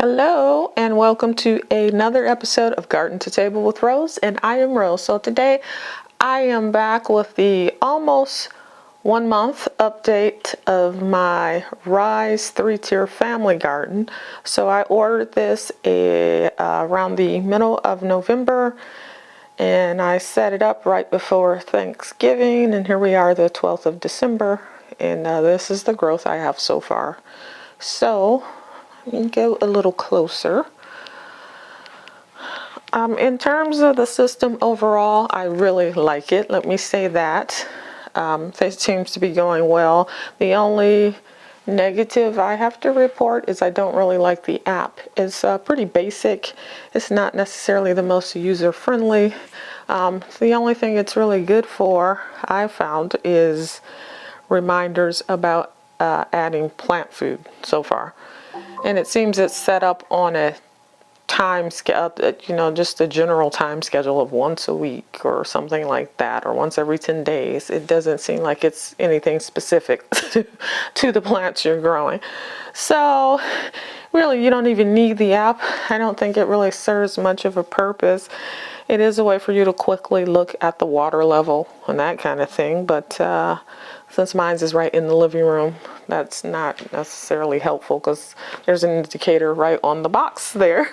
Hello and welcome to another episode of Garden to Table with Rose, and I am Rose. So today I am back with the almost 1 month update of my Rise 3-tier family garden. So I ordered this around the middle of November, and I set it up right before Thanksgiving, and here we are, the 12th of December, and this is the growth I have so far. So let me go a little closer. In terms of the system overall, I really like it. Let me say that. It seems to be going well. The only negative I have to report is I don't really like the app. It's pretty basic. It's not necessarily the most user-friendly. The only thing it's really good for, I found, is reminders about adding plant food so far. And it seems it's set up on a time scale, just a general time schedule of once a week or something like that, or once every 10 days. It doesn't seem like it's anything specific to the plants you're growing. So really, you don't even need the app. I don't think it really serves much of a purpose. It is a way for you to quickly look at the water level and that kind of thing, but since mine is right in the living room, that's not necessarily helpful because there's an indicator right on the box there,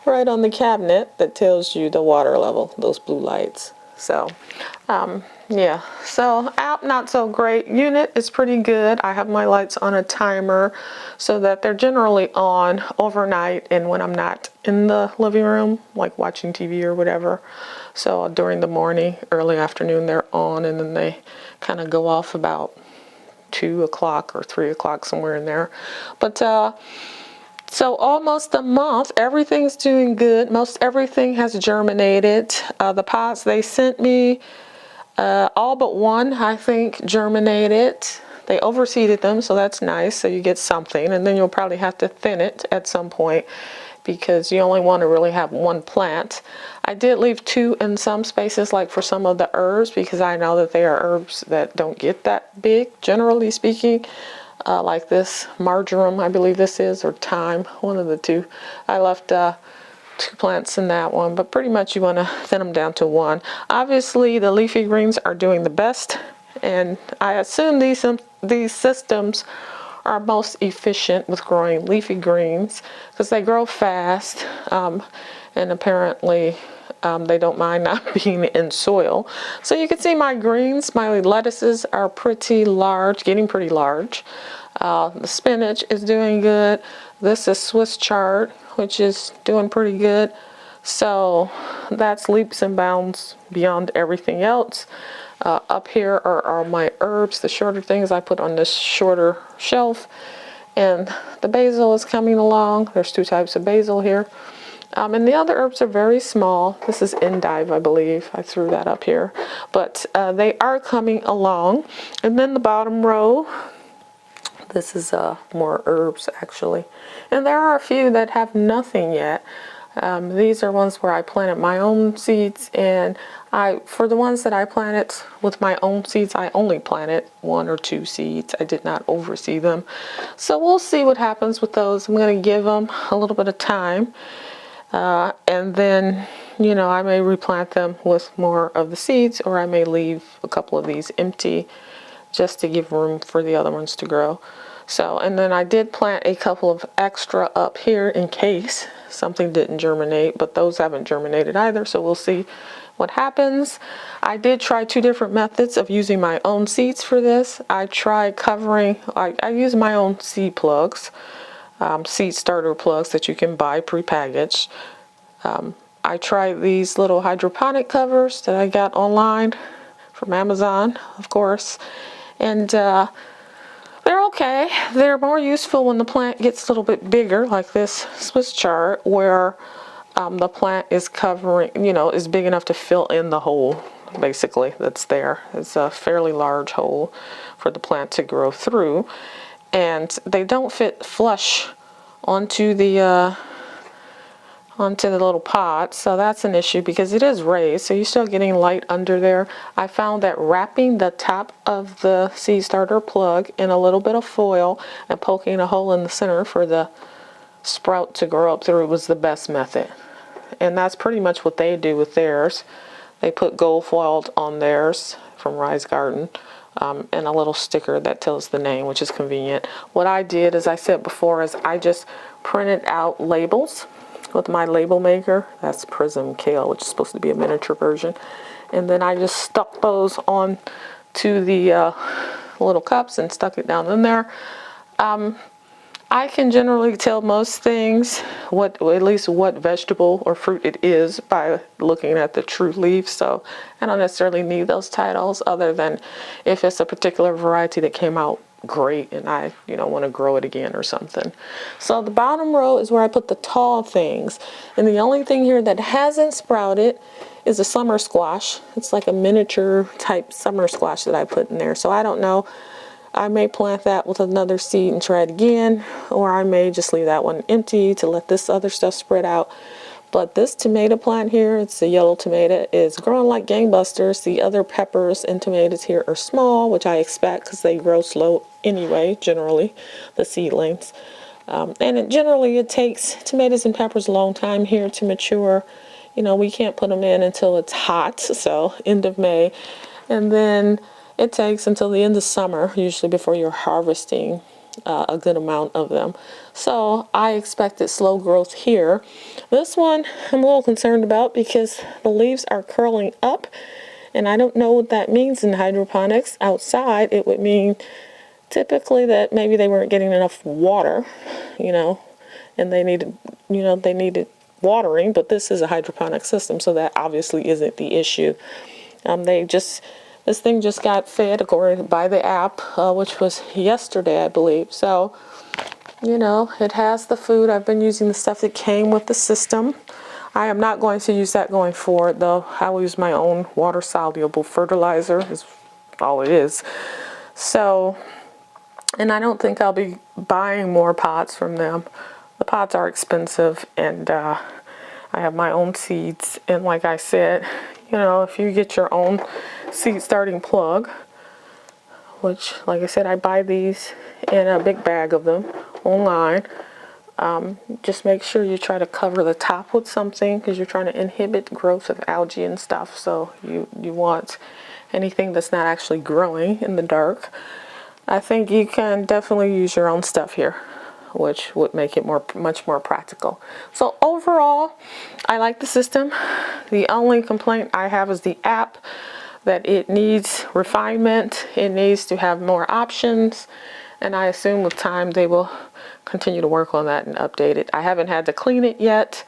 right on the cabinet, that tells you the water level, those blue lights. So yeah, so app not so great. Unit is pretty good. I have my lights on a timer so that they're generally on overnight and when I'm not in the living room, like watching TV or whatever. So during the morning, early afternoon, they're on, and then they kind of go off about 2 o'clock or 3 o'clock, somewhere in there. But so almost a month, everything's doing good. Most everything has germinated. The pots they sent me, all but one, I think, germinated. They overseeded them, so that's nice. So you get something, and then you'll probably have to thin it at some point because you only want to really have one plant. I did leave 2 in some spaces, like for some of the herbs, because I know that they are herbs that don't get that big, generally speaking. Like this marjoram, I believe this is, or thyme, one of the two. I left 2 plants in that one, but pretty much you want to thin them down to 1. Obviously, the leafy greens are doing the best, and I assume these systems are most efficient with growing leafy greens because they grow fast, and apparently they don't mind not being in soil. So you can see my greens, my lettuces are pretty large, getting pretty large. The spinach is doing good. This is Swiss chard, which is doing pretty good. So that's leaps and bounds beyond everything else. Up here are my herbs, the shorter things I put on this shorter shelf. And the basil is coming along. There's 2 types of basil here. And the other herbs are very small. This is endive, I believe. I threw that up here. But they are coming along. And then the bottom row, this is more herbs, actually. And there are a few that have nothing yet. These are ones where I planted my own seeds, and for the ones that I planted with my own seeds, I only planted 1 or 2 seeds. I did not oversee them. So we'll see what happens with those. I'm going to give them a little bit of time. And then, I may replant them with more of the seeds, or I may leave a couple of these empty just to give room for the other ones to grow. So, and then I did plant a couple of extra up here in case something didn't germinate, but those haven't germinated either, so we'll see what happens. I did try 2 different methods of using my own seeds for this. I tried covering, I use my own seed plugs, seed starter plugs that you can buy prepackaged. I tried these little hydroponic covers that I got online from Amazon, of course, and they're okay. They're more useful when the plant gets a little bit bigger, like this Swiss chard, where the plant is covering, is big enough to fill in the hole, basically, that's there. It's a fairly large hole for the plant to grow through. And they don't fit flush onto the little pot, so that's an issue because it is raised, so you're still getting light under there. I found that wrapping the top of the seed starter plug in a little bit of foil and poking a hole in the center for the sprout to grow up through was the best method. And that's pretty much what they do with theirs. They put gold foiled on theirs from Rise Garden, and a little sticker that tells the name, which is convenient. What I did, as I said before, is I just printed out labels with my label maker. That's Prism Kale, which is supposed to be a miniature version. And then I just stuck those on to the little cups and stuck it down in there. I can generally tell most things, at least what vegetable or fruit it is, by looking at the true leaf. So I don't necessarily need those titles, other than if it's a particular variety that came out great and I want to grow it again or something. So the bottom row is where I put the tall things, and the only thing here that hasn't sprouted is a summer squash. It's like a miniature type summer squash that I put in there. So I don't know. I may plant that with another seed and try it again, or I may just leave that one empty to let this other stuff spread out. But this tomato plant here, it's a yellow tomato, is growing like gangbusters. The other peppers and tomatoes here are small, which I expect because they grow slow anyway, generally, the seedlings. And generally it takes tomatoes and peppers a long time here to mature. We can't put them in until it's hot, so end of May. And then it takes until the end of summer, usually, before you're harvesting a good amount of them. So I expected slow growth here. This one I'm a little concerned about because the leaves are curling up, and I don't know what that means in hydroponics. Outside, it would mean typically that maybe they weren't getting enough water, and they needed watering, but this is a hydroponic system, so that obviously isn't the issue. This thing just got fed according by the app, which was yesterday, I believe. So, it has the food. I've been using the stuff that came with the system. I am not going to use that going forward, though. I will use my own water-soluble fertilizer, is all it is. So, and I don't think I'll be buying more pots from them. The pots are expensive, and I have my own seeds. And like I said, if you get your own seed starting plug, which, like I said, I buy these in a big bag of them online. Just make sure you try to cover the top with something, because you're trying to inhibit growth of algae and stuff. So you want anything that's not actually growing in the dark. I think you can definitely use your own stuff here, which would make it much more practical. So overall, I like the system. The only complaint I have is the app, that it needs refinement. It needs to have more options, and I assume with time they will continue to work on that and update it. I haven't had to clean it yet.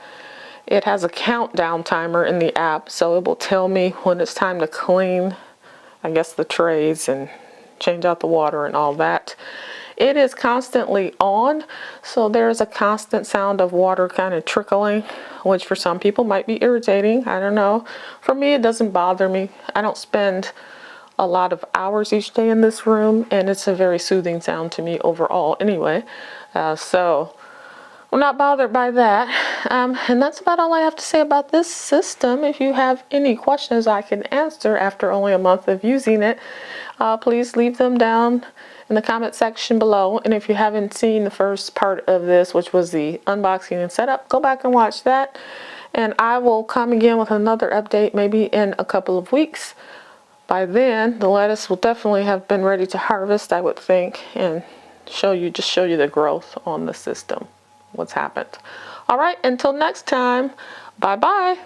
It has a countdown timer in the app, so it will tell me when it's time to clean, I guess, the trays and change out the water and all that. It is constantly on, so there's a constant sound of water kind of trickling, which for some people might be irritating. I don't know. For me, it doesn't bother me. I don't spend a lot of hours each day in this room, and it's a very soothing sound to me overall anyway. So I'm not bothered by that. And that's about all I have to say about this system. If you have any questions I can answer after only a month of using it, please leave them down in the comment section below. And if you haven't seen the first part of this, which was the unboxing and setup, go back and watch that. And I will come again with another update maybe in a couple of weeks. By then, the lettuce will definitely have been ready to harvest, I would think, and show you the growth on the system, what's happened. All right, until next time, bye-bye.